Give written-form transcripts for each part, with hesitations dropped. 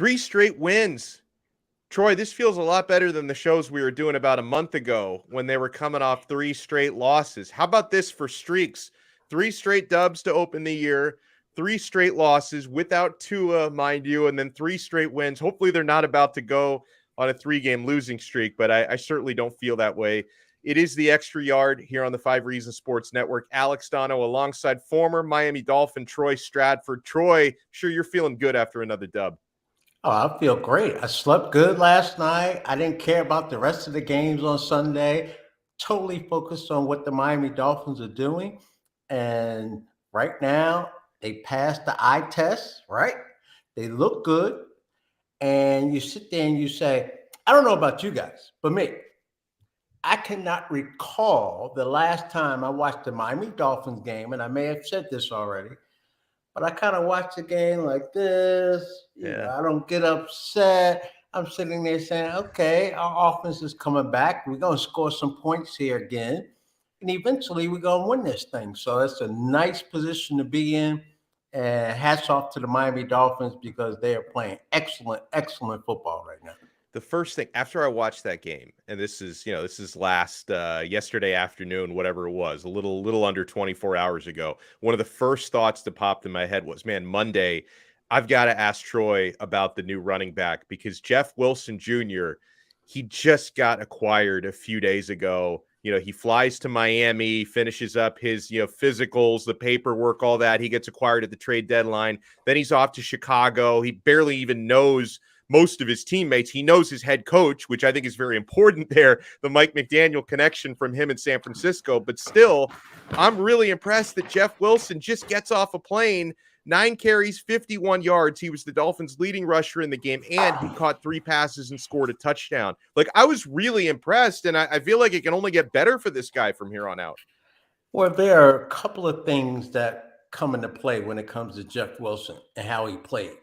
3 straight wins. Troy, this feels a lot better than the shows we were doing about a month ago when they were coming off 3 straight losses. How about this for streaks? 3 straight dubs to open the year, 3 straight losses without Tua, mind you, and then 3 straight wins. Hopefully they're not about to go on a 3-game losing streak, but I certainly don't feel that way. It is the Extra Yard here on the 5 Reasons Sports Network. Alex Donno alongside former Miami Dolphin Troy Stradford. Troy, sure you're feeling good after another dub. Oh, I feel great. I slept good last night. I didn't care about the rest of the games on Sunday. Totally focused on what the Miami Dolphins are doing. And right now, they passed the eye test, right? They look good. And you sit there and you say, I don't know about you guys, but me, I cannot recall the last time I watched the Miami Dolphins game, and I may have said this already, but I kind of watch the game like this. I don't get upset. I'm sitting there saying, okay, our offense is coming back. We're going to score some points here again. And eventually we're going to win this thing. So it's a nice position to be in. And hats off to the Miami Dolphins because they are playing excellent, excellent football right now. The first thing after I watched that game, and this is last yesterday afternoon, whatever it was, a little under 24 hours ago, one of the first thoughts that popped in my head was, man, Monday, I've got to ask Troy about the new running back because Jeff Wilson Jr., he just got acquired a few days ago. He flies to Miami, finishes up his, physicals, the paperwork, all that. He gets acquired at the trade deadline. Then he's off to Chicago. He barely even knows most of his teammates. He knows his head coach, which I think is very important there, the Mike McDaniel connection from him in San Francisco. But still, I'm really impressed that Jeff Wilson just gets off a plane, 9 carries, 51 yards. He was the Dolphins' leading rusher in the game, and he caught 3 passes and scored a touchdown. Like, I was really impressed, and I feel like it can only get better for this guy from here on out. Well, there are a couple of things that come into play when it comes to Jeff Wilson and how he played.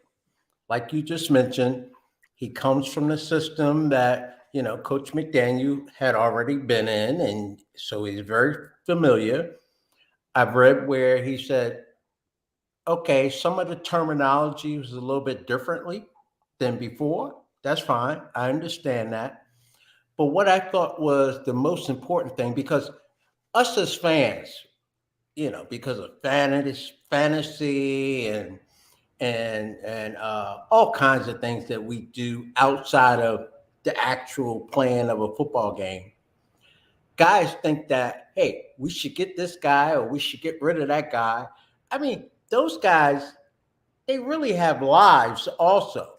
Like you just mentioned, he comes from the system that, Coach McDaniel had already been in, and so he's very familiar. I've read where he said, okay, some of the terminology was a little bit differently than before. That's fine. I understand that. But what I thought was the most important thing, because us as fans, because of fantasy and all kinds of things that we do outside of the actual playing of a football game. Guys think that, hey, we should get this guy or we should get rid of that guy. I mean, those guys, they really have lives also.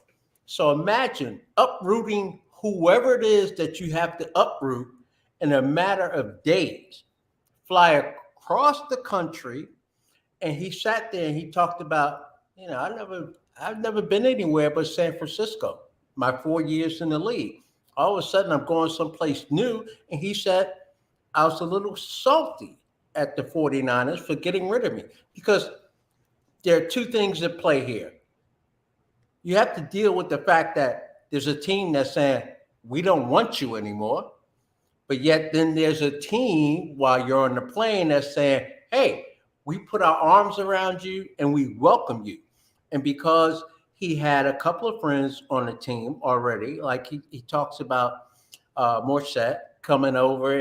So imagine uprooting whoever it is that you have to uproot in a matter of days, fly across the country. And he sat there and he talked about, I've never been anywhere but San Francisco, my 4 years in the league. All of a sudden, I'm going someplace new. And he said, I was a little salty at the 49ers for getting rid of me because there are 2 things at play here. You have to deal with the fact that there's a team that's saying, we don't want you anymore. But yet then there's a team while you're on the plane that's saying, hey, we put our arms around you and we welcome you. And because he had a couple of friends on the team already, like he talks about Morissette coming over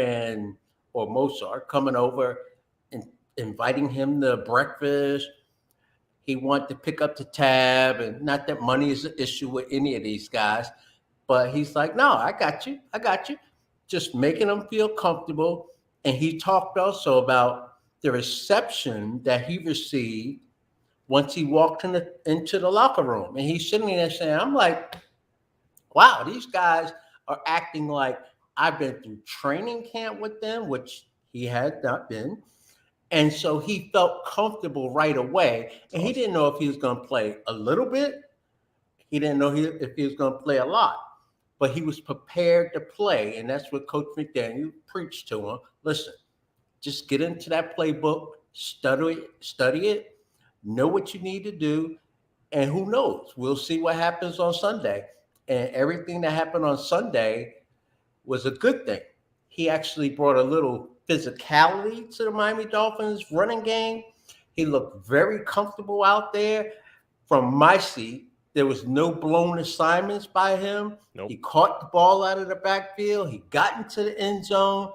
or Mozart coming over and inviting him to breakfast. He wanted to pick up the tab, and not that money is an issue with any of these guys, but he's like, no, I got you. Just making them feel comfortable. And he talked also about the reception that he received once he walked into the locker room. And he's sitting there saying, I'm like, wow, these guys are acting like I've been through training camp with them, which he had not been. And so he felt comfortable right away. And he didn't know if he was going to play a little bit. He didn't know if he was going to play a lot. But he was prepared to play. And that's what Coach McDaniel preached to him. Listen, just get into that playbook, study it, know what you need to do. And who knows? We'll see what happens on Sunday. And everything that happened on Sunday was a good thing. He actually brought a little physicality to the Miami Dolphins running game. He looked very comfortable out there. From my seat, There was no blown assignments by him. Nope. He caught the ball out of the backfield. He got into the end zone.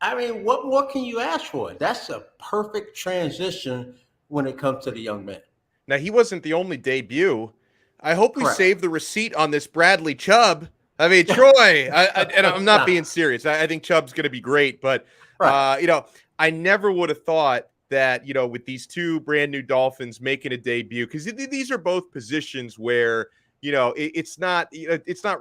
I mean, what more can you ask for? That's a perfect transition when it comes to the young man. Now, he wasn't the only debut. I hope we Correct. save the receipt on this Bradley Chubb. I mean, Troy, and I'm not being serious. I think Chubb's going to be great, but, Right. I never would have thought that, with these two brand new Dolphins making a debut, because these are both positions where, it's not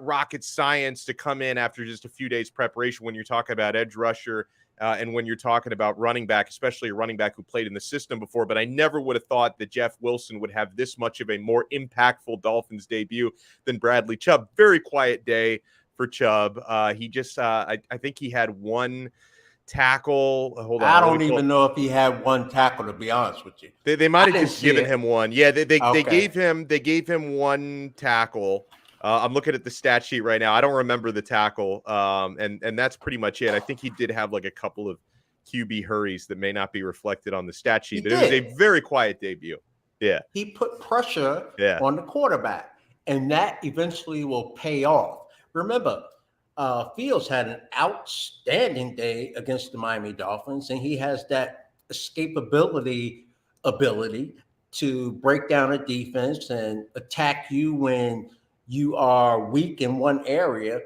rocket science to come in after just a few days preparation when you're talking about edge rusher and when you're talking about running back, especially a running back who played in the system before. But I never would have thought that Jeff Wilson would have this much of a more impactful Dolphins debut than Bradley Chubb. Very quiet day for Chubb. He just, I think he had one tackle. Hold on. I don't even know if he had one tackle, to be honest with you. They might have just given him one. Yeah, they gave him one tackle. I'm looking at the stat sheet right now. I don't remember the tackle. And that's pretty much it. I think he did have like a couple of QB hurries that may not be reflected on the stat sheet, but it was a very quiet debut. Yeah. He put pressure on the quarterback, and that eventually will pay off. Remember, Fields had an outstanding day against the Miami Dolphins, and he has that escapability ability to break down a defense and attack you when you are weak in one area.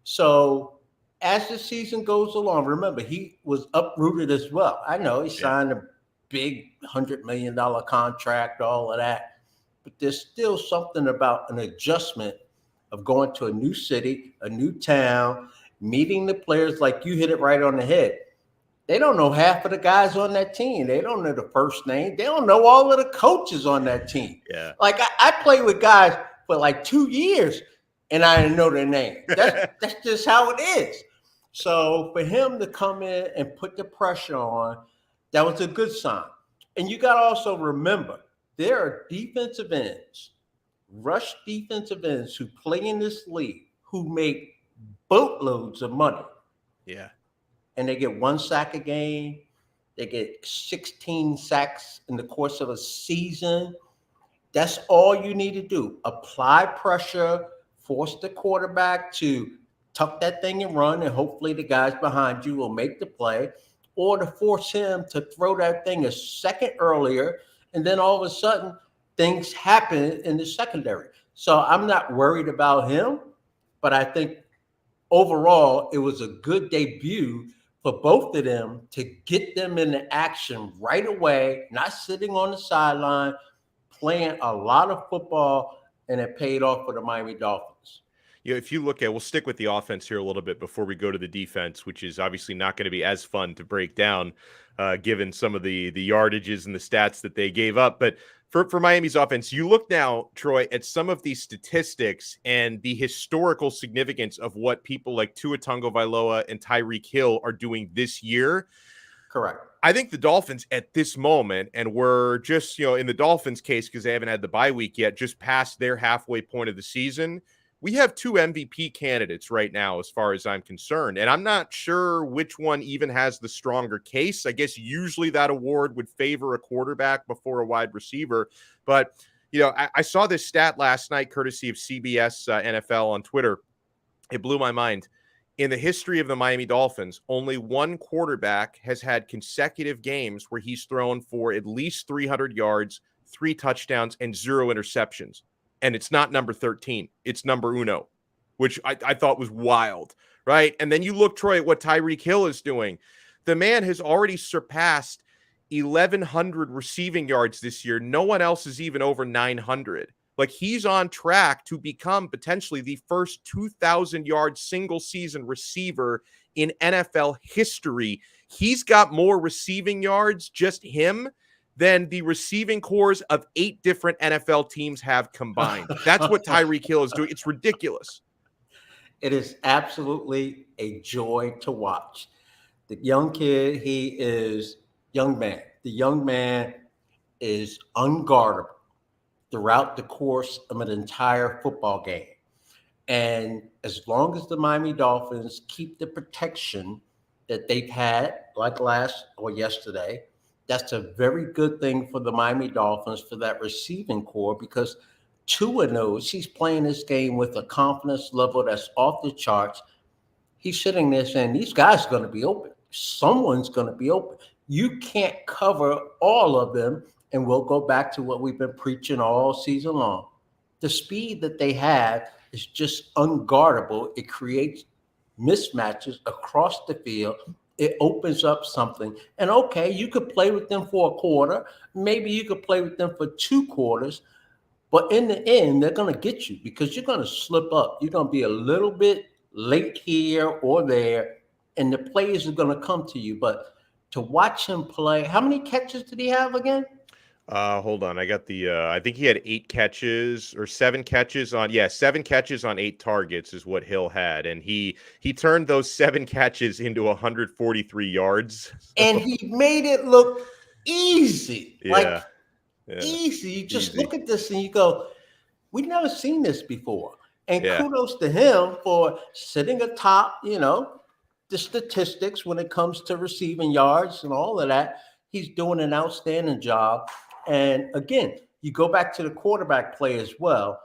So as the season goes along, remember, he was uprooted as well. I know he signed a big $100 million contract, all of that, but there's still something about an adjustment of going to a new city, a new town, meeting the players. Like you hit it right on the head. They don't know half of the guys on that team. They don't know the first name. They don't know all of the coaches on that team. Yeah. Like I played with guys for like 2 years and I didn't know their name. That's just how it is. So for him to come in and put the pressure on, that was a good sign. And you got to also remember, there are defensive ends, rush defensive ends who play in this league who make boatloads of money. Yeah. And they get 1 sack a game. They get 16 sacks in the course of a season. That's all you need to do. Apply pressure, force the quarterback to tuck that thing and run, and hopefully the guys behind you will make the play, or to force him to throw that thing a second earlier, and then all of a sudden things happen in the secondary. So I'm not worried about him, but I think overall it was a good debut for both of them to get them into action right away, not sitting on the sideline, playing a lot of football, and it paid off for the Miami Dolphins. If you look at, we'll stick with the offense here a little bit before we go to the defense, which is obviously not going to be as fun to break down, given some of the yardages and the stats that they gave up. But for Miami's offense, you look now, Troy, at some of these statistics and the historical significance of what people like Tua Tagovailoa and Tyreek Hill are doing this year. Correct. I think the Dolphins at this moment, and we're just, in the Dolphins case, because they haven't had the bye week yet, just past their halfway point of the season, we have 2 MVP candidates right now, as far as I'm concerned. And I'm not sure which one even has the stronger case. I guess usually that award would favor a quarterback before a wide receiver. But, I saw this stat last night, courtesy of CBS NFL on Twitter. It blew my mind. In the history of the Miami Dolphins, only one quarterback has had consecutive games where he's thrown for at least 300 yards, 3 touchdowns, and 0 interceptions. And it's not number 13. It's number uno, which I thought was wild, right? And then you look, Troy, at what Tyreek Hill is doing. The man has already surpassed 1,100 receiving yards this year. No one else is even over 900. Like, he's on track to become potentially the first 2,000-yard single-season receiver in NFL history. He's got more receiving yards, just him, than the receiving cores of 8 different NFL teams have combined. That's what Tyreek Hill is doing. It's ridiculous. It is absolutely a joy to watch. The young kid, the young man is unguardable throughout the course of an entire football game. And as long as the Miami Dolphins keep the protection that they've had, like last or yesterday, that's a very good thing for the Miami Dolphins, for that receiving core, because Tua knows he's playing this game with a confidence level that's off the charts. He's sitting there saying, these guys are going to be open. Someone's going to be open. You can't cover all of them. And we'll go back to what we've been preaching all season long. The speed that they have is just unguardable. It creates mismatches across the field. It opens up something. And okay, you could play with them for a quarter. Maybe you could play with them for 2 quarters. But in the end, they're going to get you because you're going to slip up. You're going to be a little bit late here or there, and the plays are going to come to you. But to watch him play, how many catches did he have again? Hold on. I got the I think he had 8 catches or 7 catches on 7 catches on 8 targets is what Hill had. And he turned those 7 catches into 143 yards. And he made it look easy. Yeah. Easy. You just look at this and you go, we've never seen this before. And kudos to him for sitting atop, the statistics when it comes to receiving yards and all of that. He's doing an outstanding job. And again, you go back to the quarterback play as well,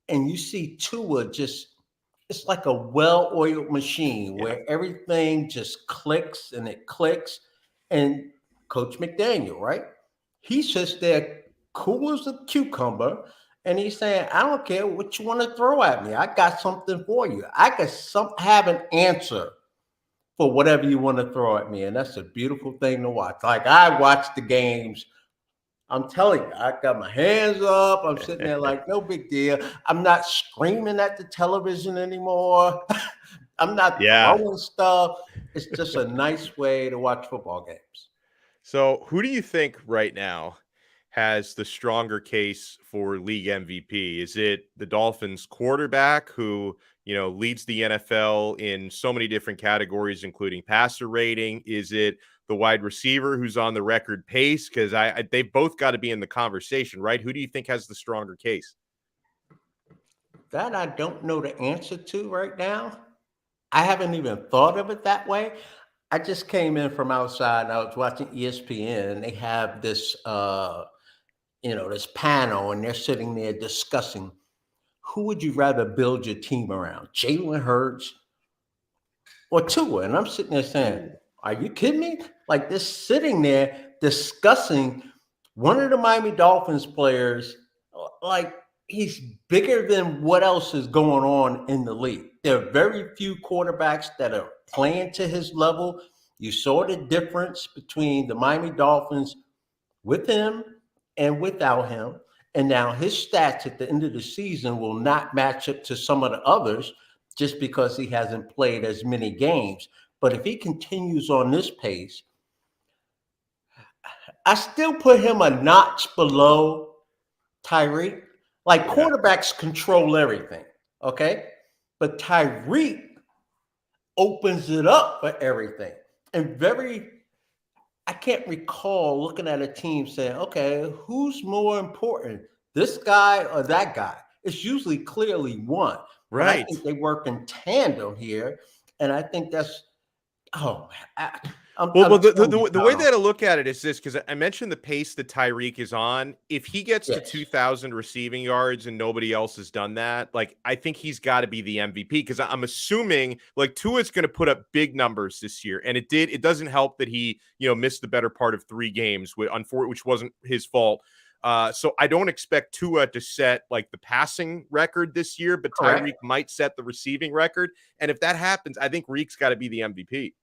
and you see Tua it's like a well-oiled machine where everything just clicks and it clicks. And Coach McDaniel, right? He sits there cool as a cucumber, and he's saying, I don't care what you want to throw at me. I got something for you. I can have an answer for whatever you want to throw at me. And that's a beautiful thing to watch. Like, I watch the games. I'm telling you, I got my hands up. I'm sitting there like, no big deal. I'm not screaming at the television anymore. I'm not throwing stuff. It's just a nice way to watch football games. So who do you think right now has the stronger case for league MVP? Is it the Dolphins quarterback who, leads the NFL in so many different categories, including passer rating? Is it the wide receiver who's on the record pace? Because they've both got to be in the conversation, right? Who do you think has the stronger case? That I don't know the answer to right now. I haven't even thought of it that way. I just came in from outside and I was watching ESPN, and they have this this panel, and they're sitting there discussing who would you rather build your team around, Jalen Hurts or Tua? And I'm sitting there saying, are you kidding me? Like, they're sitting there discussing one of the Miami Dolphins players, like he's bigger than what else is going on in the league. There are very few quarterbacks that are playing to his level. You saw the difference between the Miami Dolphins with him and without him. And now his stats at the end of the season will not match up to some of the others just because he hasn't played as many games. But if he continues on this pace, I still put him a notch below Tyreek. Like, quarterbacks control everything, okay? But Tyreek opens it up for everything. And I can't recall looking at a team saying, okay, who's more important, this guy or that guy? It's usually clearly one. Right. But I think they work in tandem here. And I think that's, the way that I look at it is this, because I mentioned the pace that Tyreek is on. If he gets to 2,000 receiving yards and nobody else has done that, like, I think he's got to be the MVP, because I'm assuming like Tua's going to put up big numbers this year. And it doesn't help that he, missed the better part of 3 games, which wasn't his fault. So I don't expect Tua to set like the passing record this year, but Tyreek might set the receiving record. And if that happens, I think Reek's got to be the MVP.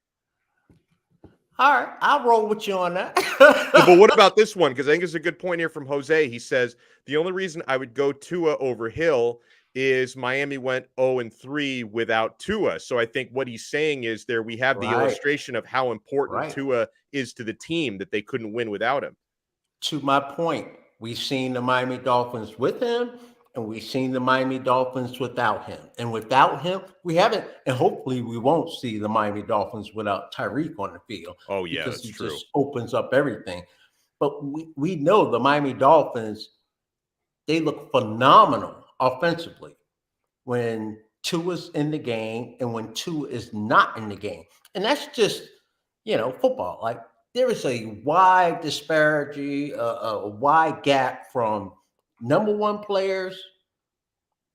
All right, I'll roll with you on that. But what about this one? Because I think it's a good point here from Jose. He says, the only reason I would go Tua over Hill is Miami went 0-3 without Tua. So I think what he's saying is we have the illustration of how important Tua is to the team, that they couldn't win without him. To my point, we've seen the Miami Dolphins with him, and we've seen the Miami Dolphins without him. And without him, we haven't, and hopefully we won't see the Miami Dolphins without Tyreek on the field. Oh, yeah, because that's he true. just opens up everything. But we know the Miami Dolphins, they look phenomenal offensively when Tua's in the game and when Tua is not in the game. And that's just, football. Like, there is a wide disparity, a wide gap from number 1 players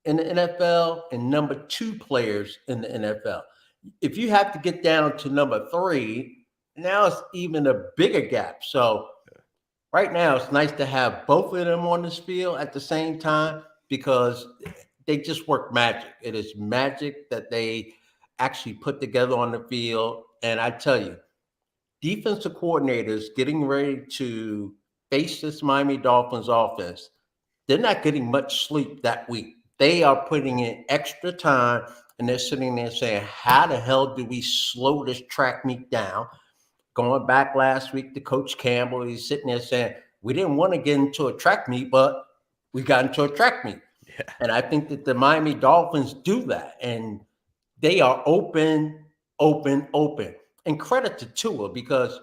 in the NFL and number 2 players in the NFL. If you have to get down to number 3, now it's even a bigger gap. So right now it's nice to have both of them on this field at the same time because they just work magic. It is magic that they actually put together on the field. And I tell you, defensive coordinators getting ready to face this Miami Dolphins offense, they're not getting much sleep that week. They are putting in extra time and they're sitting there saying, how the hell do we slow this track meet down? Going back last week to Coach Campbell, he's sitting there saying, we didn't want to get into a track meet, but we got into a track meet. Yeah. And I think that the Miami Dolphins do that. And they are open. And credit to Tua because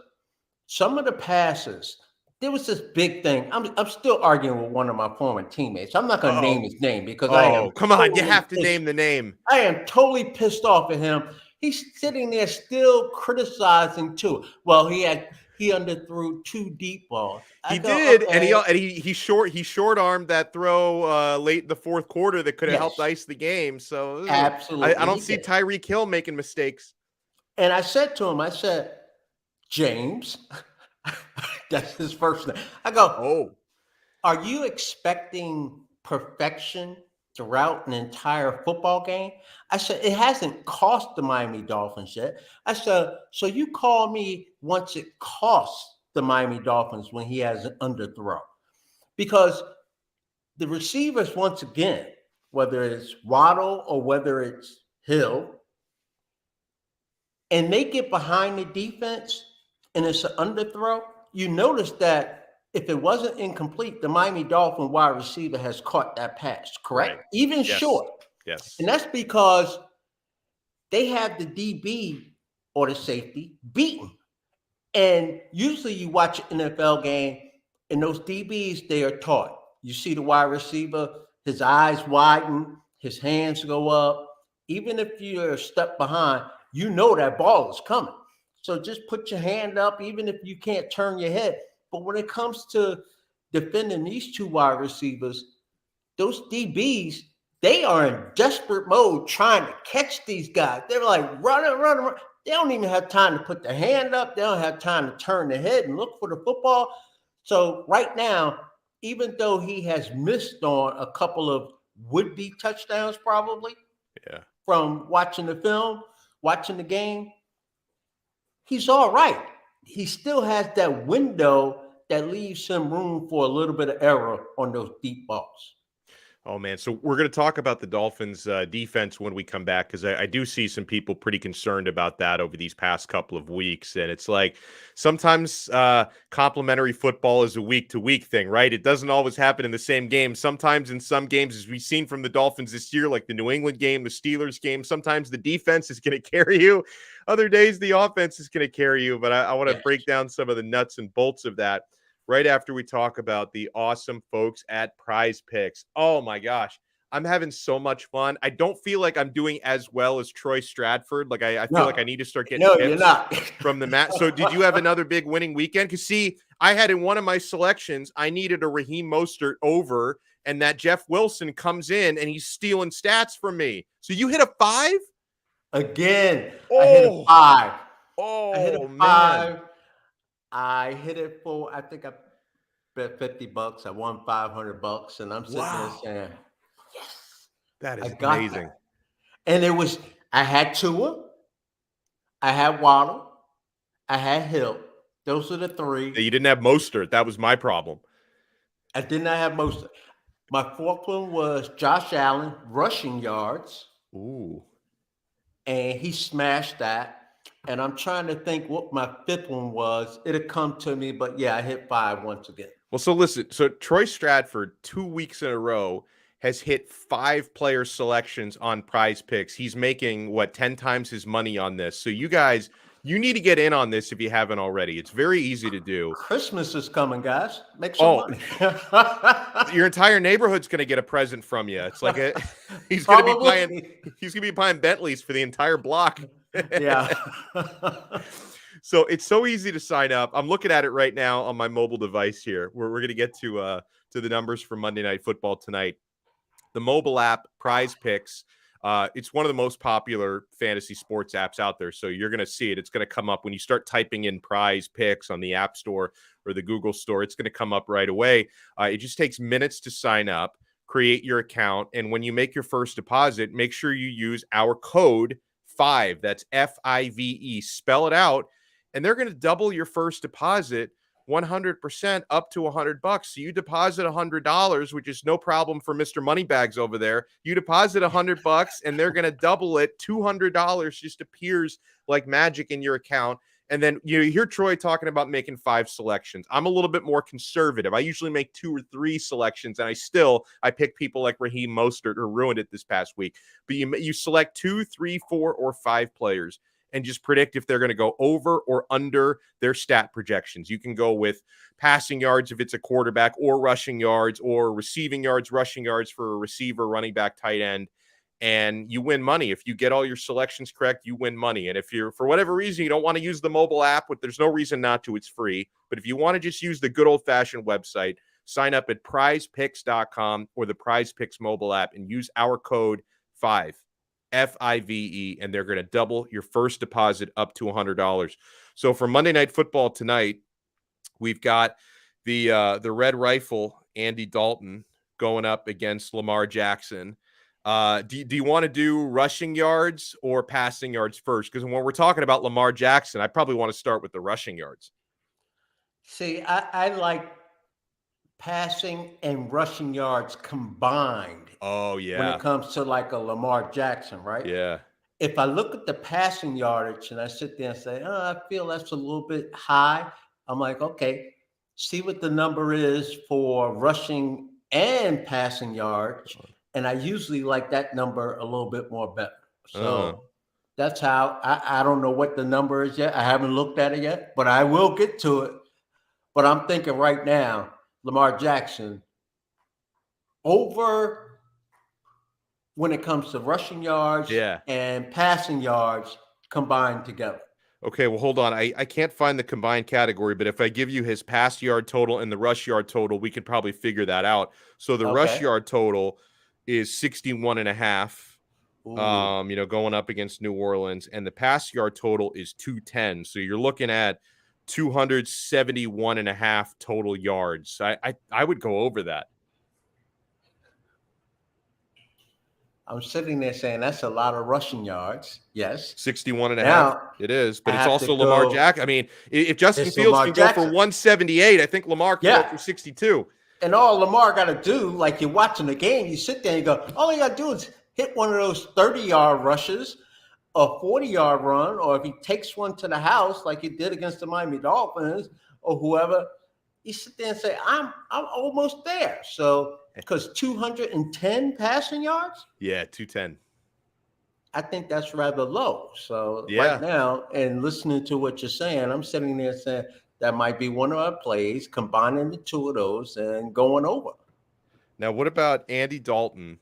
some of the passes, there was this big thing. I'm still arguing with one of my former teammates. I'm not going to name his name because I am. Come on, you have to name the name. I am totally pissed off at him. He's sitting there still criticizing Tua. Well, he underthrew 2 deep balls. He did, okay. and he short armed that throw late in the fourth quarter that could have helped ice the game. So absolutely, I don't see Tyreek Hill making mistakes. And I said to him, James, that's his first name. I go, oh, are you expecting perfection throughout an entire football game? I said, it hasn't cost the Miami Dolphins yet. I said, so you call me once it costs the Miami Dolphins when he has an underthrow. Because the receivers, once again, whether it's Waddle or whether it's Hill, and they get behind the defense and it's an underthrow, you notice that if it wasn't incomplete, the Miami Dolphin wide receiver has caught that pass, correct? Right. Even short. Yes. And that's because they have the DB or the safety beaten. And usually you watch an NFL game and those DBs, they are taught. You see the wide receiver, his eyes widen, his hands go up. Even if you're a step behind, you know that ball is coming. So just put your hand up, even if you can't turn your head. But when it comes to defending these 2 wide receivers, those DBs, they are in desperate mode trying to catch these guys. They're like running. They don't even have time to put their hand up. They don't have time to turn their head and look for the football. So right now, even though he has missed on a couple of would-be touchdowns probably from watching the film, watching the game, he's all right. He still has that window that leaves him room for a little bit of error on those deep balls. Oh, man. So we're going to talk about the Dolphins defense when we come back, because I do see some people pretty concerned about that over these past couple of weeks. And it's like sometimes complimentary football is a week-to-week thing, right? It doesn't always happen in the same game. Sometimes in some games, as we've seen from the Dolphins this year, like the New England game, the Steelers game, sometimes the defense is going to carry you. Other days, the offense is going to carry you. But I want to break down some of the nuts and bolts of that right after we talk about the awesome folks at Prize Picks. Oh my gosh, I'm having so much fun. I don't feel like I'm doing as well as Troy Stradford. Like I feel like I need to start getting tips you're not. from the mat. So did you have another big winning weekend? Because see, I had in one of my selections, I needed a Raheem Mostert over, and that Jeff Wilson comes in and he's stealing stats from me. So you hit a 5? Again, I hit a 5. Oh, I hit a 5. Man. I hit it for, I think I bet $50. I won $500, and I'm sitting there saying, yes, that is amazing. That. And it was, I had Tua, I had Waddle, I had Hill. Those are the 3. You didn't have Mostert. That was my problem. I did not have Mostert. My 4th one was Josh Allen, rushing yards. Ooh. And he smashed that. And I'm trying to think what my 5th one was. It'll come to me, but yeah, I hit 5 once again. Well, so listen, so Troy Stradford 2 weeks in a row has hit 5 player selections on Prize Picks. He's making 10 times his money on this. So you guys, you need to get in on this if you haven't already. It's very easy to do. Christmas is coming, guys. Make some money. Your entire neighborhood's going to get a present from you. It's like he's going to be buying Bentleys for the entire block. Yeah. So it's so easy to sign up. I'm looking at it right now on my mobile device here. We're going to get to the numbers for Monday Night Football tonight. the mobile app Prize Picks. It's one of the most popular fantasy sports apps out there. So you're going to see it. It's going to come up when you start typing in Prize Picks on the App Store or the Google Store. It's going to come up right away. It just takes minutes to sign up, create your account. And when you make your first deposit, make sure you use our code 5. That's FIVE. Spell it out. And they're going to double your first deposit 100% up to $100. So you deposit $100, which is no problem for Mr. Moneybags over there. You deposit $100 and they're going to double it. $200 just appears like magic in your account. And then you hear Troy talking about making 5 selections. I'm a little bit more conservative. I usually make 2 or 3 selections, and I pick people like Raheem Mostert, who ruined it this past week. But you select 2, 3, 4, or 5 players and just predict if they're going to go over or under their stat projections. You can go with passing yards if it's a quarterback, or rushing yards, or receiving yards, rushing yards for a receiver, running back, tight end, and you win money. If you get all your selections correct, you win money. And if you're, for whatever reason, you don't want to use the mobile app, but there's no reason not to, it's free. But if you want to just use the good old-fashioned website, sign up at prizepicks.com or the Prize Picks mobile app and use our code 5. FIVE, and they're going to double your first deposit up to $100. So for Monday Night Football tonight, we've got the Red Rifle, Andy Dalton, going up against Lamar Jackson. Do you want to do rushing yards or passing yards first? Because when we're talking about Lamar Jackson, I probably want to start with the rushing yards. See, I like passing and rushing yards combined. Oh, yeah. When it comes to like a Lamar Jackson, right? Yeah. If I look at the passing yardage and I sit there and say, oh, I feel that's a little bit high, I'm like, okay, see what the number is for rushing and passing yards. And I usually like that number a little bit more better. So that's how I don't know what the number is yet. I haven't looked at it yet, but I will get to it. But I'm thinking right now, Lamar Jackson over when it comes to rushing yards and passing yards combined together. Okay, well, hold on. I can't find the combined category, but if I give you his pass yard total and the rush yard total, we can probably figure that out. So the rush yard total is 61.5, going up against New Orleans, and the pass yard total is 210. So you're looking at 271.5 total yards. I would go over that. I'm sitting there saying that's a lot of rushing yards. Yes. 61.5. Now, it is, but it's also Lamar Jackson. I mean, if Justin Fields Lamar can Jackson. go for 178, I think Lamar can go for 62. And all Lamar got to do, like you're watching the game, you sit there and you go, all you got to do is hit one of those 30-yard rushes, a 40-yard run, or if he takes one to the house like he did against the Miami Dolphins or whoever, you sit there and say, I'm almost there. So, because 210 passing yards? Yeah, 210. I think that's rather low. So right now, and listening to what you're saying, I'm sitting there saying that might be one of our plays, combining the two of those and going over. Now, what about Andy Dalton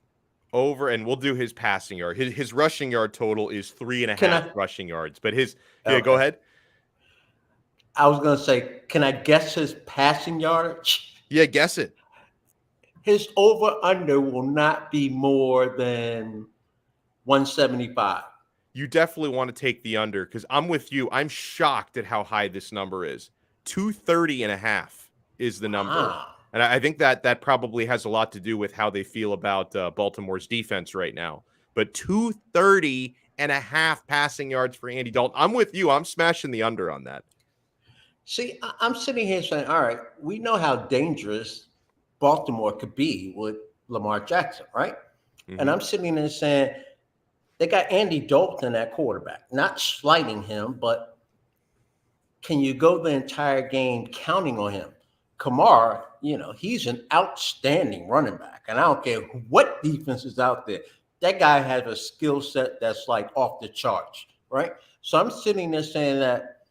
over, and we'll do his passing yard. His rushing yard total is 3.5 rushing yards, but go ahead. I was going to say, can I guess his passing yardage? Yeah, guess it. His over-under will not be more than 175. You definitely want to take the under, because I'm with you. I'm shocked at how high this number is. 230.5 is the number. Wow. And I think that probably has a lot to do with how they feel about Baltimore's defense right now. But 230.5 passing yards for Andy Dalton. I'm with you. I'm smashing the under on that. See, I'm sitting here saying, all right, we know how dangerous Baltimore could be with Lamar Jackson, right? Mm-hmm. And I'm sitting there saying, they got Andy Dalton at quarterback, not slighting him, but can you go the entire game counting on him? Kamara, he's an outstanding running back, and I don't care what defense is out there. That guy has a skill set that's like off the charts, right? So I'm sitting there saying that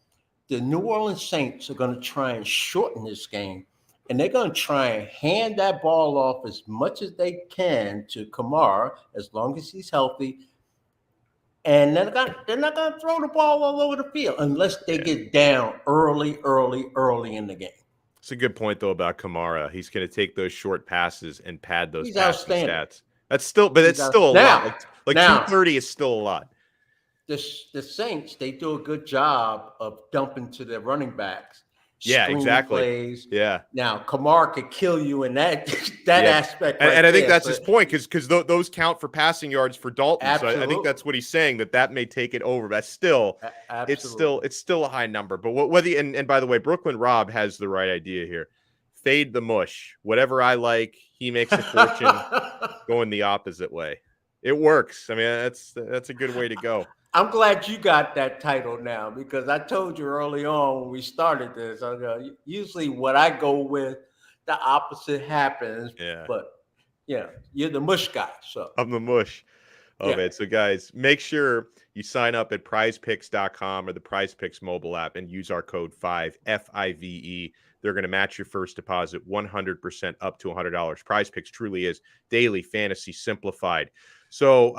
the New Orleans Saints are going to try and shorten this game, and they're going to try and hand that ball off as much as they can to Kamara, as long as he's healthy. And they're not going to throw the ball all over the field unless they get down early in the game. It's a good point, though, about Kamara. He's going to take those short passes and pad those passing stats. That's still, but it's still a lot. Like Now, 230 is still a lot. the Saints, they do a good job of dumping to their running backs. Yeah, Screen exactly. plays. Yeah. Now, Kamara could kill you in that Yeah. aspect. And I think that's his point, because those count for passing yards for Dalton. Absolutely. So I think that's what he's saying, that may take it over. But still, Absolutely. it's still a high number. But whether and by the way, Brooklyn Rob has the right idea here. Fade the mush. Whatever I like, he makes a fortune going the opposite way. It works. I mean, that's a good way to go. I'm glad you got that title now, because I told you early on when we started this, usually what I go with, the opposite happens. Yeah. But you're the mush guy. So I'm the mush. Oh, man. So, guys, make sure you sign up at prizepicks.com or the PrizePicks mobile app and use our code 5, FIVE. They're going to match your first deposit 100% up to $100. PrizePicks truly is daily fantasy simplified. So,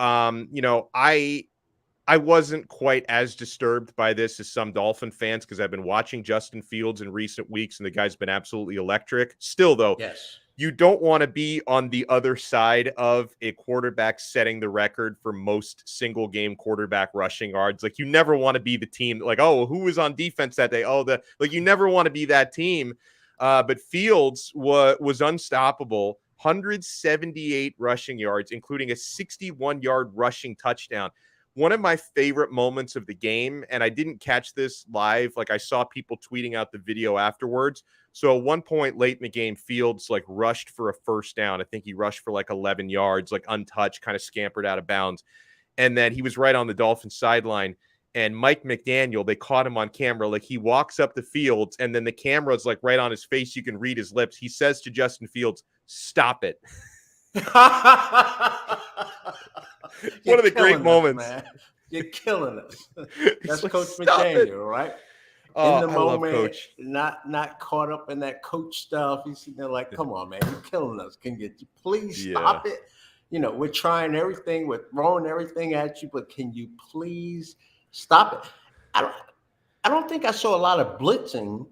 I wasn't quite as disturbed by this as some Dolphin fans, because I've been watching Justin Fields in recent weeks, and the guy's been absolutely electric. Still, though, yes, you don't want to be on the other side of a quarterback setting the record for most single game quarterback rushing yards. Like, you never want to be the team like, oh, who was on defense that day? Oh, you never want to be that team. But Fields was unstoppable. 178 rushing yards, including a 61-yard rushing touchdown. One of my favorite moments of the game, and I didn't catch this live, like I saw people tweeting out the video afterwards. So at one point late in the game, Fields rushed for a first down. I think he rushed for 11 yards, untouched, kind of scampered out of bounds. And then he was right on the Dolphins sideline. And Mike McDaniel, they caught him on camera. He walks up the Fields, and then the camera's right on his face. You can read his lips. He says to Justin Fields, "Stop it." One of the great moments. Man. You're killing us. That's Coach Stop McDaniel, it. right? Oh, In the I moment, love Coach. not caught up in that coach stuff. He's sitting there come on, man, you're killing us. Can you please stop it? We're trying everything, we're throwing everything at you, but can you please stop it? I don't think I saw a lot of blitzing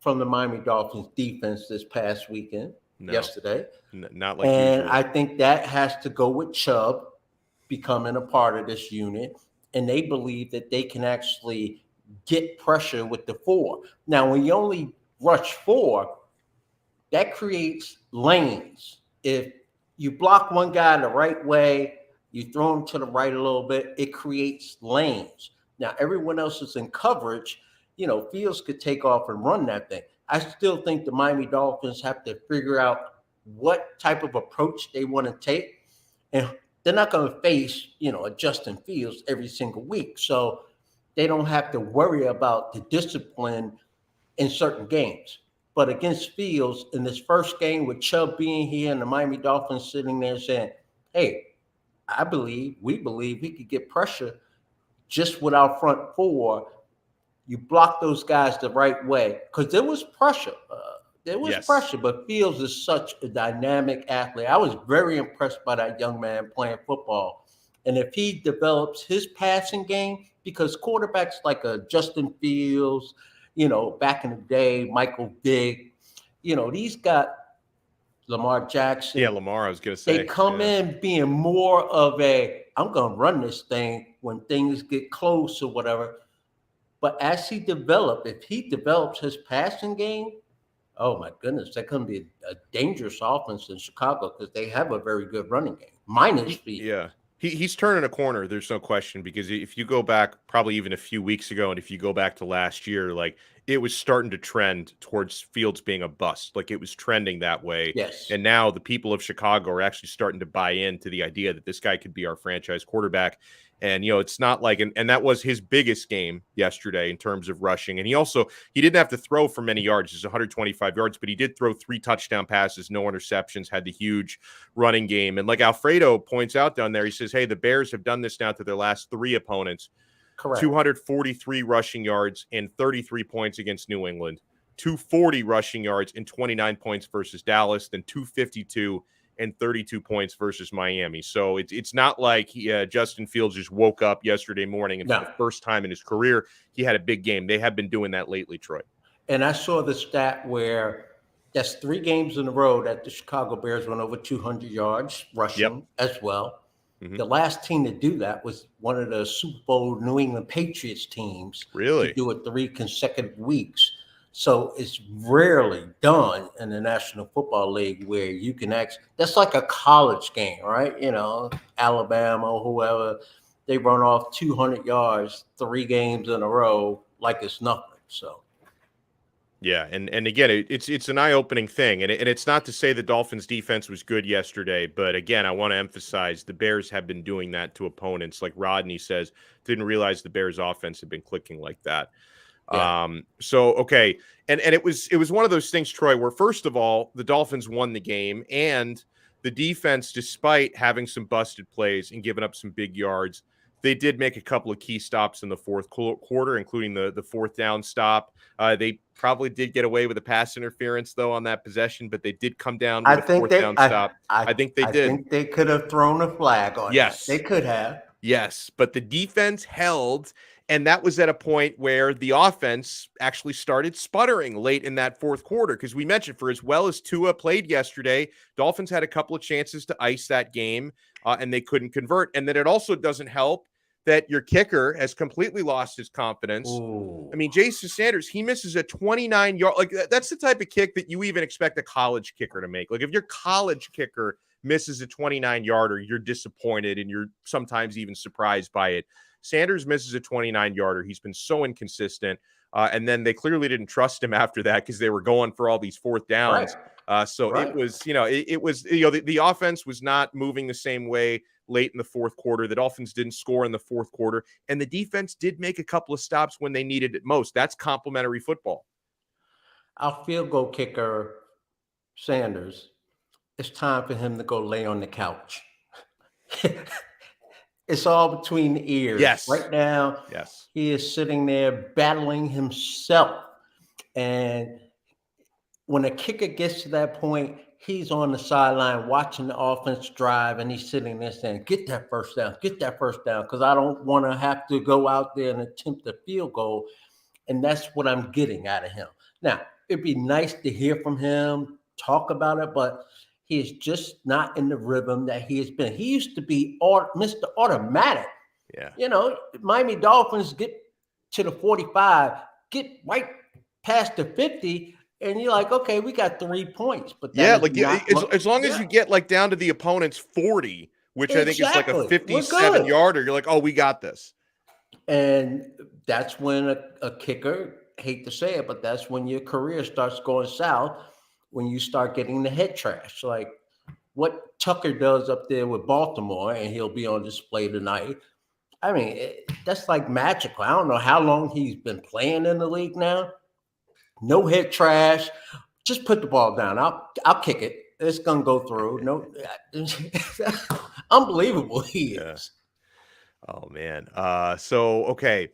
from the Miami Dolphins defense this past weekend. No. Yesterday. Not like and usual. I think that has to go with Chubb becoming a part of this unit, and they believe that they can actually get pressure with the 4. Now, when you only rush 4, that creates lanes. If you block one guy the right way, you throw him to the right a little bit, it creates lanes. Now, everyone else is in coverage. Fields could take off and run that thing. I still think the Miami Dolphins have to figure out what type of approach they want to take. And they're not going to face, a Justin Fields every single week. So they don't have to worry about the discipline in certain games. But against Fields, in this first game with Chubb being here and the Miami Dolphins sitting there saying, hey, we believe he could get pressure just with our front 4. You block those guys the right way, because there was pressure. Pressure, but Fields is such a dynamic athlete. I was very impressed by that young man playing football. And if he develops his passing game, because quarterbacks like a Justin Fields, back in the day, Michael Vick, these got Lamar Jackson. Yeah, Lamar, I was going to say. They come in being more of I'm going to run this thing when things get close or whatever. But as he if he develops his passing game, oh my goodness, that can be a dangerous offense in Chicago, because they have a very good running game, minus speed. Yeah. He's turning a corner, there's no question, because if you go back probably even a few weeks ago, and if you go back to last year, it was starting to trend towards Fields being a bust. It was trending that way. Yes. And now the people of Chicago are actually starting to buy into the idea that this guy could be our franchise quarterback. And, it's not and that was his biggest game yesterday in terms of rushing. And he didn't have to throw for many yards. It's 125 yards, but he did throw 3 touchdown passes, no interceptions, had the huge running game. And like Alfredo points out down there, he says, hey, the Bears have done this now to their last 3 opponents. Correct. 243 rushing yards and 33 points against New England, 240 rushing yards and 29 points versus Dallas, then 252 and 32 points versus Miami. So it's not like Justin Fields just woke up yesterday morning and for the first time in his career, he had a big game. They have been doing that lately, Troy. And I saw the stat where That's 3 games in a row that the Chicago Bears went over 200 yards Yep. rushing as well. Mm-hmm. The last team to do that was one of the Super Bowl New England Patriots teams to Really? do it 3 consecutive weeks. So it's rarely done in the National Football League where you can actually, that's like a college game, right? You know, Alabama, whoever, they run off 200 yards 3 games in a row like it's nothing. So Yeah, and again, it's an eye-opening thing, and it's not to say the Dolphins' defense was good yesterday, but again, I want to emphasize the Bears have been doing that to opponents. Like Rodney says, didn't realize the Bears' offense had been clicking like that. yeah, So okay, and it was one of those things, Troy, where first of all, the Dolphins won the game, and the defense, despite having some busted plays and giving up some big yards, they did make a couple of key stops in the fourth quarter, including the fourth down stop. They probably did get away with a pass interference though on that possession, but they did come down I with a think fourth they, down stop. I think they I did. think they could have thrown a flag on that. They Yes. could have. Yes, but the defense held, and that was at a point where the offense actually started sputtering late in that fourth quarter. Because we mentioned, for as well as Tua played yesterday, Dolphins had a couple of chances to ice that game, and they couldn't convert. And then it also doesn't help that your kicker has completely lost his confidence. Ooh. I mean, Jason Sanders, he misses a 29-yard, like that's the type of kick that you even expect a college kicker to make. Like if your college kicker misses a 29-yarder, you're disappointed and you're sometimes even surprised by it. Sanders misses a 29-yarder. He's been so inconsistent. And then they clearly didn't trust him after that because they were going for all these fourth downs. So Right. it was, it was, the offense was not moving the same way late in the fourth quarter. The Dolphins didn't score in the fourth quarter, and the defense did make a couple of stops when they needed it most. That's complimentary football. Our field goal kicker, Sanders, it's time for him to go lay on the couch. It's all between the ears. Yes. Right now, Yes. he is sitting there battling himself. And when a kicker gets to that point, he's on the sideline watching the offense drive, and he's sitting there saying, get that first down, because I don't want to have to go out there and attempt a field goal. And that's what I'm getting out of him. Now, it'd be nice to hear from him, talk about it, but he is just not in the rhythm that he has been. He used to be Mr. Automatic. Yeah. You know, Miami Dolphins get to the 45, get right past the 50, and you're like, okay, we got 3 points. But yeah, like as long as you get like down to the opponent's 40, which I think is like a 57-yarder, you're like, oh, we got this. And that's when a kicker, hate to say it, but that's when your career starts going south, when you start getting the head trash. Like what Tucker does up there with Baltimore, and he'll be on display tonight. I mean, that's like magical. I don't know how long he's been playing in the league now. No head trash. Just put the ball down. I'll kick it. It's gonna go through. No, unbelievable he is. Oh man. So okay,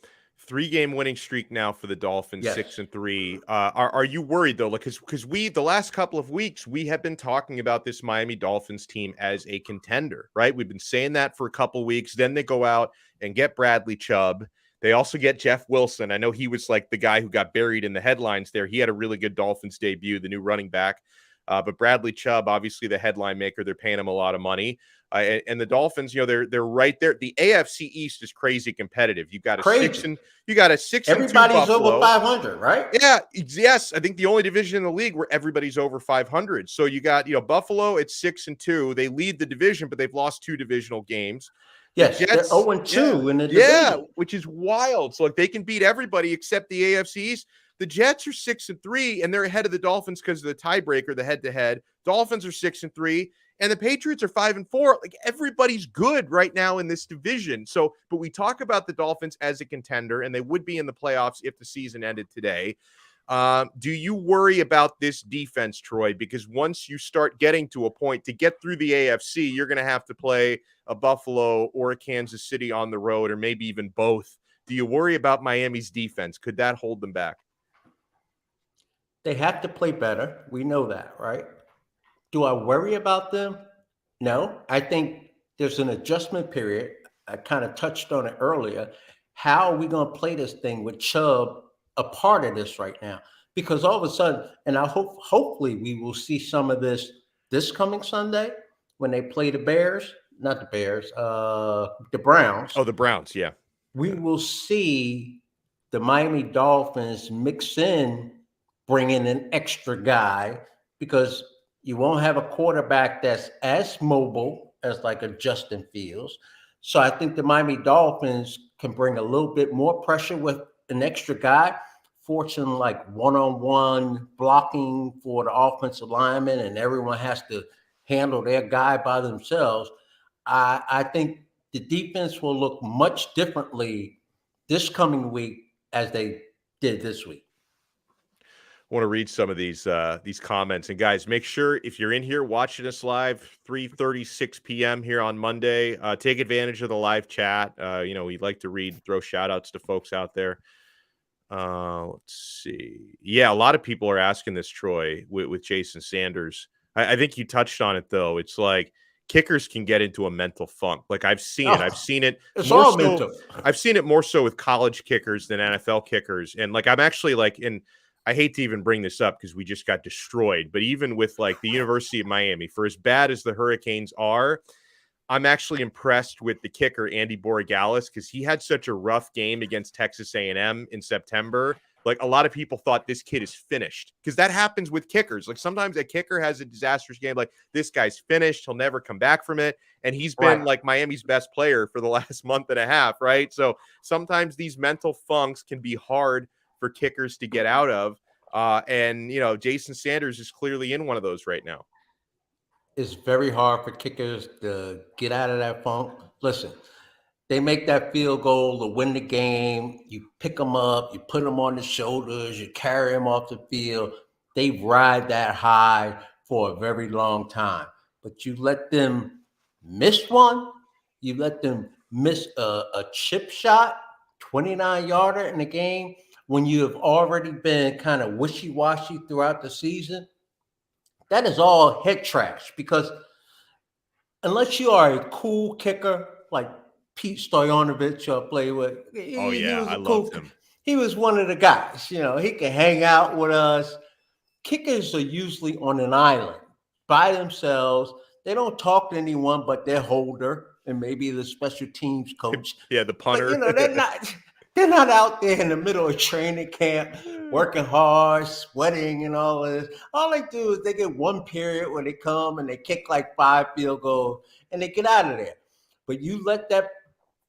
3-game winning streak now for the Dolphins, Yes. 6-3. Are you worried though? Like, because we the last couple of weeks we have been talking about this Miami Dolphins team as a contender, right? We've been saying that for a couple of weeks. Then they go out and get Bradley Chubb. They also get Jeff Wilson. I know he was like the guy who got buried in the headlines there. He had a really good Dolphins debut, the new running back. But Bradley Chubb, obviously the headline maker, they're paying him a lot of money. And the Dolphins, they're right there. The AFC East is crazy competitive. You got a Crazy. six. Everybody's over 500, right? Yeah, yes. I think the only division in the league where everybody's over 500. So you got Buffalo at 6-2. They lead the division, but they've lost 2 divisional games. Yes, they're 0-2 in the division. Yeah, which is wild. So like they can beat everybody except the AFC East. The Jets are 6-3, and they're ahead of the Dolphins because of the tiebreaker, the head-to-head. Dolphins are 6-3, and the Patriots are 5-4. Like everybody's good right now in this division. So, but we talk about the Dolphins as a contender, and they would be in the playoffs if the season ended today. Do you worry about this defense, Troy? Because once you start getting to a point to get through the AFC, you're going to have to play a Buffalo or a Kansas City on the road, or maybe even both. Do you worry about Miami's defense? Could that hold them back? They have to play better. We know that, right? Do I worry about them? No. I think there's an adjustment period. I kind of touched on it earlier. How are we going to play this thing with Chubb a part of this right now? because all of a sudden, and hopefully we will see some of this coming Sunday when they play the Bears, not the Bears, the Browns. Oh, the Browns, yeah. We will see the Miami Dolphins mix in, bring in an extra guy, because you won't have a quarterback that's as mobile as like a Justin Fields. So I think the Miami Dolphins can bring a little bit more pressure with an extra guy, forcing like one-on-one blocking for the offensive lineman, and everyone has to handle their guy by themselves. I think the defense will look much differently this coming week as they did this week. I want to read some of these comments. And guys, make sure if you're in here watching us live, 3:36 p.m. here on Monday, take advantage of the live chat. We'd like to throw shout outs to folks out there. Let's see. Yeah, a lot of people are asking this, Troy, with Jason Sanders. I think you touched on it, though. It's like kickers can get into a mental funk. Like I've seen it. I've seen it. It's all mental. I've seen it more so with college kickers than NFL kickers. And like I'm actually like I hate to even bring this up because we just got destroyed, but even with like the University of Miami, for as bad as the Hurricanes are, I'm actually impressed with the kicker, Andy Borregales, because he had such a rough game against Texas A&M in September. Like a lot of people thought this kid is finished, because that happens with kickers. Like sometimes a kicker has a disastrous game. Like this guy's finished. He'll never come back from it. And he's been like Miami's best player for the last month and a half. Right. So sometimes these mental funks can be hard for kickers to get out of. And Jason Sanders is clearly in one of those right now. It's very hard for kickers to get out of that funk. Listen, they make that field goal to win the game. You pick them up, you put them on the shoulders, you carry them off the field. They ride that high for a very long time. But you let them miss one, you let them miss a chip shot, 29-yarder in the game, when you have already been kind of wishy-washy throughout the season. That is all head trash, because unless you are a cool kicker like Pete Stoyanovich I play with, I loved him. He was one of the guys. He can hang out with us. Kickers are usually on an island by themselves. They don't talk to anyone but their holder and maybe the special teams coach. Yeah, the punter. But, they're not out there in the middle of training camp working hard, sweating and all of this. All they do is they get one period where they come and they kick like 5 field goals and they get out of there. But you let that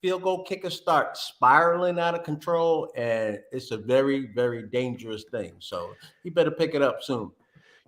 field goal kicker start spiraling out of control, and it's a very, very dangerous thing. So you better pick it up soon.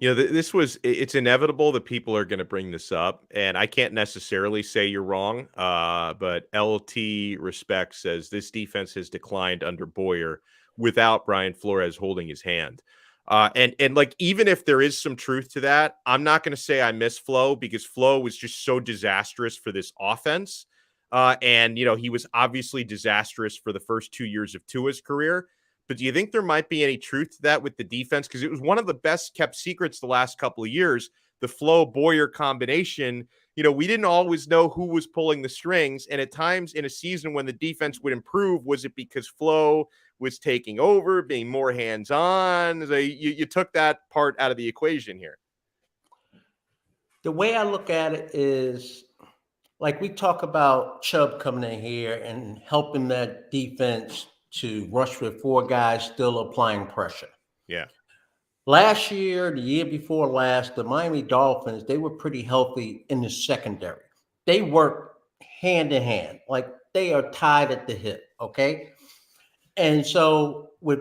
It's inevitable that people are going to bring this up, and I can't necessarily say you're wrong. But LT Respect says this defense has declined under Boyer without Brian Flores holding his hand. And like, even if there is some truth to that, I'm not going to say I miss Flo, because Flo was just so disastrous for this offense. And he was obviously disastrous for the first 2 years of Tua's career. But do you think there might be any truth to that with the defense? Because it was one of the best kept secrets the last couple of years, the Flo-Boyer combination. We didn't always know who was pulling the strings. And at times in a season when the defense would improve, was it because Flo was taking over, being more hands-on? You took that part out of the equation here. The way I look at it is, like we talk about Chubb coming in here and helping that defense to rush with 4 guys still applying pressure. Yeah. Last year, the year before last, the Miami Dolphins, they were pretty healthy in the secondary. They work hand in hand, like they are tied at the hip, okay? And so with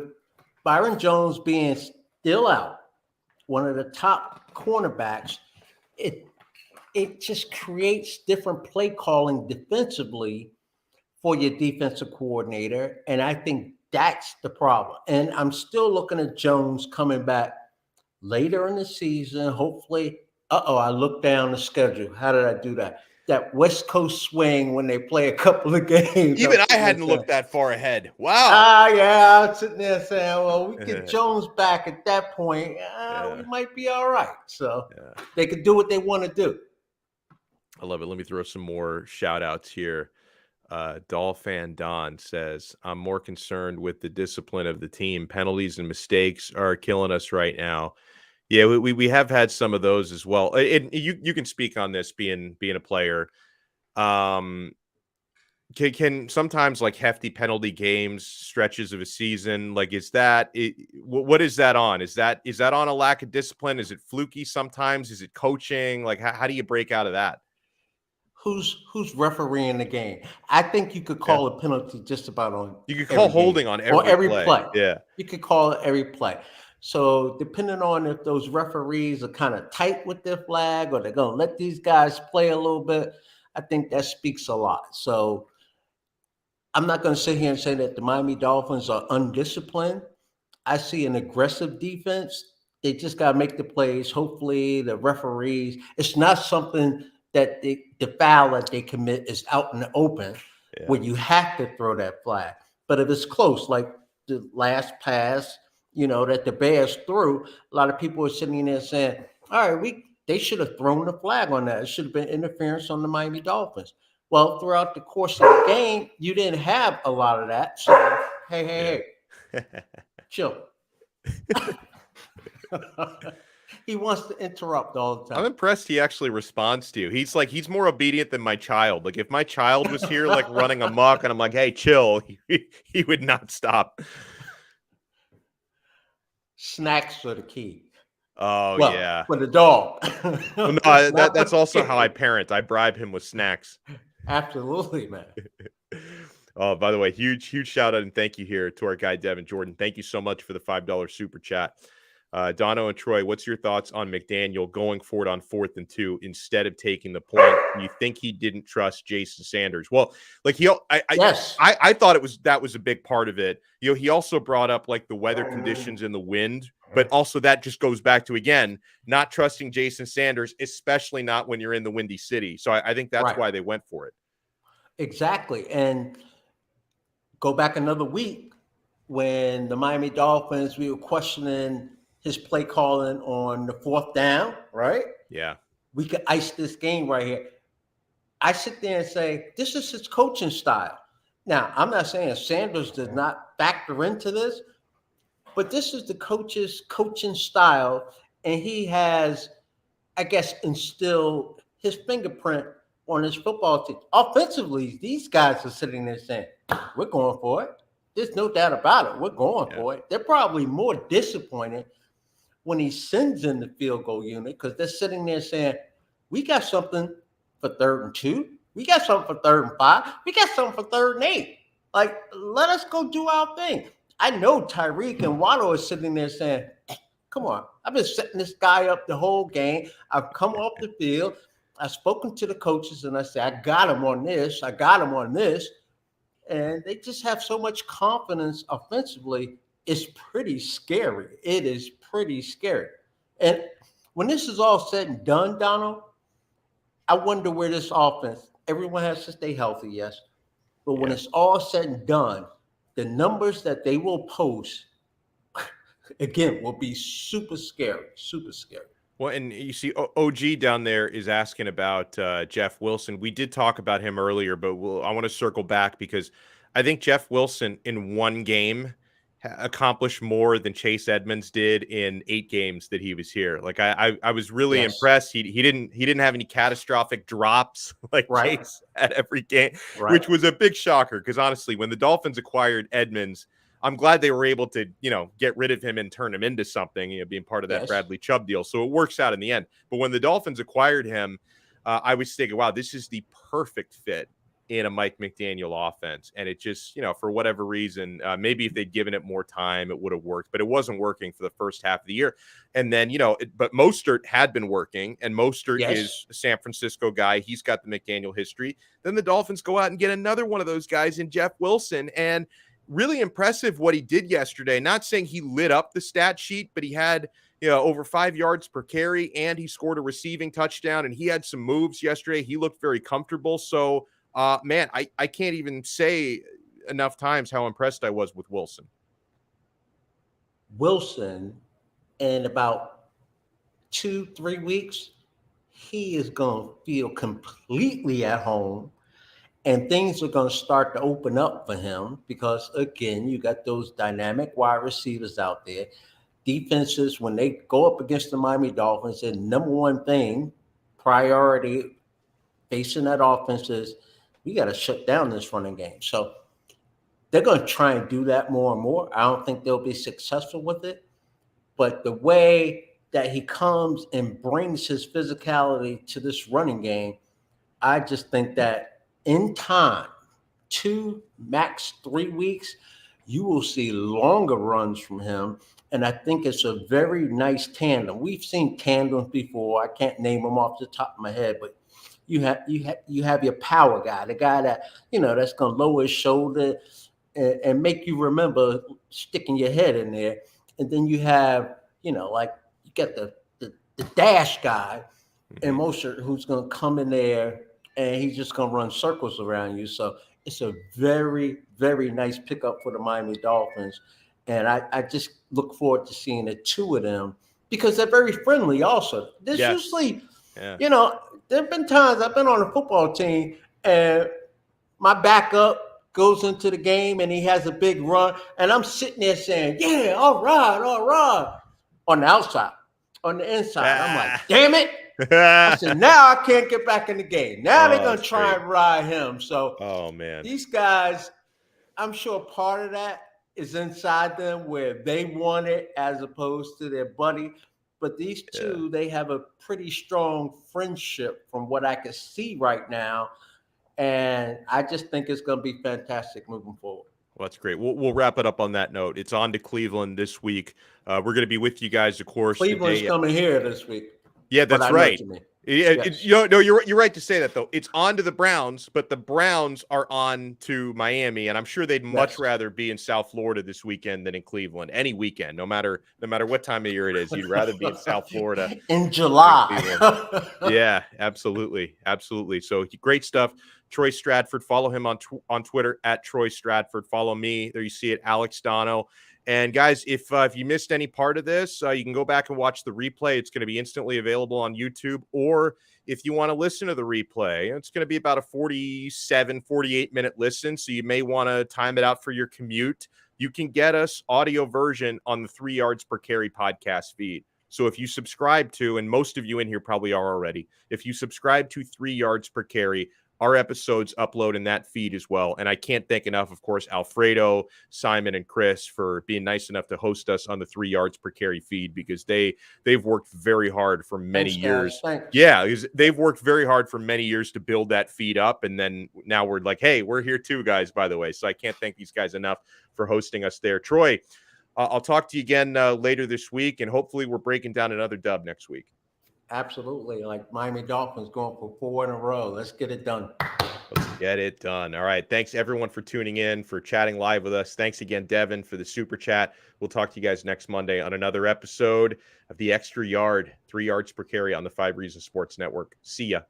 Byron Jones being still out, one of the top cornerbacks, it just creates different play calling defensively for your defensive coordinator. And I think that's the problem. And I'm still looking at Jones coming back later in the season. Hopefully, I looked down the schedule. How did I do that? That West Coast swing when they play a couple of games. Even I hadn't looked that far ahead. Wow. Yeah, I was sitting there saying, well, we get Jones back at that point. We might be all right. So they could do what they want to do. I love it. Let me throw some more shout outs here. Dolphin Don says, I'm more concerned with the discipline of the team. Penalties and mistakes are killing us right now. Yeah, we have had some of those as well. You can speak on this being a player. Um, can sometimes like hefty penalty games, stretches of a season, like what is that on? Is that on a lack of discipline? Is it fluky sometimes? Is it coaching? Like how do you break out of that? Who's refereeing the game? I think you could Yeah. call a penalty just about on You could call every game holding on or every every play. play. Yeah. You could call it every play. So depending on if those referees are kind of tight with their flag or they're going to let these guys play a little bit, I think that speaks a lot. So I'm not going to sit here and say that the Miami Dolphins are undisciplined. I see an aggressive defense. They just got to make the plays. Hopefully, the referees, it's not something that the foul that they commit is out in the open Yeah. where you have to throw that flag. But if it's close, like the last pass, that the Bears threw, a lot of people are sitting there saying, all right, they should have thrown the flag on that. It should have been interference on the Miami Dolphins. Well, throughout the course of the game, you didn't have a lot of that. So, hey, chill. He wants to interrupt all the time. I'm impressed he actually responds to you. He's more obedient than my child. Like if my child was here like running amok and I'm like, hey, chill, he would not stop. Snacks are the key. Oh, well, yeah. For the dog. Well, no, that's also how I parent. I bribe him with snacks. Absolutely, man. Oh, by the way, huge shout out and thank you here to our guy, Devin Jordan. Thank you so much for the $5 super chat. Donno and Troy, what's your thoughts on McDaniel going for it on 4th and 2 instead of taking the point? You think he didn't trust Jason Sanders? Well, like Yes. I thought that was a big part of it. He also brought up like the weather conditions and the wind, but also that just goes back to, again, not trusting Jason Sanders, especially not when you're in the Windy City. So I think that's why they went for it. Exactly. And go back another week when the Miami Dolphins, we were questioning his play calling on the 4th down, right? Yeah. We could ice this game right here. I sit there and say, this is his coaching style. Now, I'm not saying Sanders does not factor into this, but this is the coach's coaching style. And he has, I guess, instilled his fingerprint on his football team. Offensively, these guys are sitting there saying, we're going for it. There's no doubt about it. We're going for it. They're probably more disappointed when he sends in the field goal unit because they're sitting there saying, we got something for 3rd and 2. We got something for 3rd and 5. We got something for 3rd and 8. Like, let us go do our thing. I know Tyreek and Waddle are sitting there saying, come on, I've been setting this guy up the whole game. I've come off the field. I've spoken to the coaches and I said, I got him on this. I got him on this. And they just have so much confidence offensively. It's pretty scary. It is pretty scary. And when this is all said and done, Donald, I wonder where this offense, everyone has to stay healthy, yes. But when it's all said and done, the numbers that they will post, again, will be super scary, super scary. Well, and you see OG down there is asking about Jeff Wilson. We did talk about him earlier, but I want to circle back because I think Jeff Wilson in one game accomplished more than Chase Edmonds did in 8 games that he was here. Like I was really impressed. He didn't have any catastrophic drops like Chase at every game, which was a big shocker because honestly, when the Dolphins acquired Edmonds, I'm glad they were able to, get rid of him and turn him into something, being part of that Bradley Chubb deal. So it works out in the end. But when the Dolphins acquired him, I was thinking, wow, this is the perfect fit in a Mike McDaniel offense. And it just, for whatever reason, maybe if they'd given it more time, it would have worked. But it wasn't working for the first half of the year. And then, but Mostert had been working. And Mostert is a San Francisco guy. He's got the McDaniel history. Then the Dolphins go out and get another one of those guys in Jeff Wilson. And really impressive what he did yesterday. Not saying he lit up the stat sheet, but he had over 5 yards per carry, and he scored a receiving touchdown, and he had some moves yesterday. He looked very comfortable. So, man, I can't even say enough times how impressed I was with Wilson. Wilson, in about 2-3 weeks, he is going to feel completely at home. And things are going to start to open up for him because, again, you got those dynamic wide receivers out there. Defenses, when they go up against the Miami Dolphins, the number one thing, priority facing that offense is we got to shut down this running game. So they're going to try and do that more and more. I don't think they'll be successful with it. But the way that he comes and brings his physicality to this running game, I just think that in time, 2, max 3 weeks, you will see longer runs from him. And I think it's a very nice tandem. We've seen tandems before. I can't name them off the top of my head, but you have your power guy, the guy that, that's going to lower his shoulder and make you remember sticking your head in there. And then you have, like you got the dash guy and Mosher who's going to come in there and he's just going to run circles around you. So it's a very, very nice pickup for the Miami Dolphins. And I just look forward to seeing the two of them because they're very friendly also. There's usually, there have been times I've been on a football team and my backup goes into the game and he has a big run. And I'm sitting there saying, yeah, all right. On the outside, on the inside. I'm like, damn it. I said, now I can't get back in the game. Now they're going to try and ride him. So these guys, I'm sure part of that is inside them where they want it as opposed to their buddy. But these two, they have a pretty strong friendship from what I can see right now. And I just think it's going to be fantastic moving forward. Well, that's great. We'll wrap it up on that note. It's on to Cleveland this week. We're going to be with you guys, of course. Cleveland's coming here this week. Yeah, that's right. Yes. You're right to say that, though. It's on to the Browns, but the Browns are on to Miami, and I'm sure they'd much rather be in South Florida this weekend than in Cleveland. Any weekend, no matter what time of year it is, you'd rather be in South Florida in July. Yeah, absolutely. So great stuff. Troy Stradford, follow him on Twitter at Troy Stradford. Follow me. There you see it, Alex Donno. And guys, if you missed any part of this, you can go back and watch the replay. It's going to be instantly available on YouTube. Or if you want to listen to the replay, it's going to be about a 48-minute listen. So you may want to time it out for your commute. You can get us audio version on the 3 Yards Per Carry podcast feed. So if you subscribe to, and most of you in here probably are already, if you subscribe to 3 Yards Per Carry, our episodes upload in that feed as well. And I can't thank enough, of course, Alfredo, Simon, and Chris for being nice enough to host us on the 3 Yards Per Carry feed because they've worked very hard for many years. Thanks. Yeah, they've worked very hard for many years to build that feed up. And then now we're like, hey, we're here too, guys, by the way. So I can't thank these guys enough for hosting us there. Troy, I'll talk to you again later this week, and hopefully we're breaking down another dub next week. Absolutely. Like Miami Dolphins going for 4 in a row. Let's get it done. Let's get it done. All right. Thanks, everyone, for tuning in, for chatting live with us. Thanks again, Devin, for the super chat. We'll talk to you guys next Monday on another episode of The Extra Yard, 3 Yards Per Carry on the 5 Reasons Sports Network. See ya.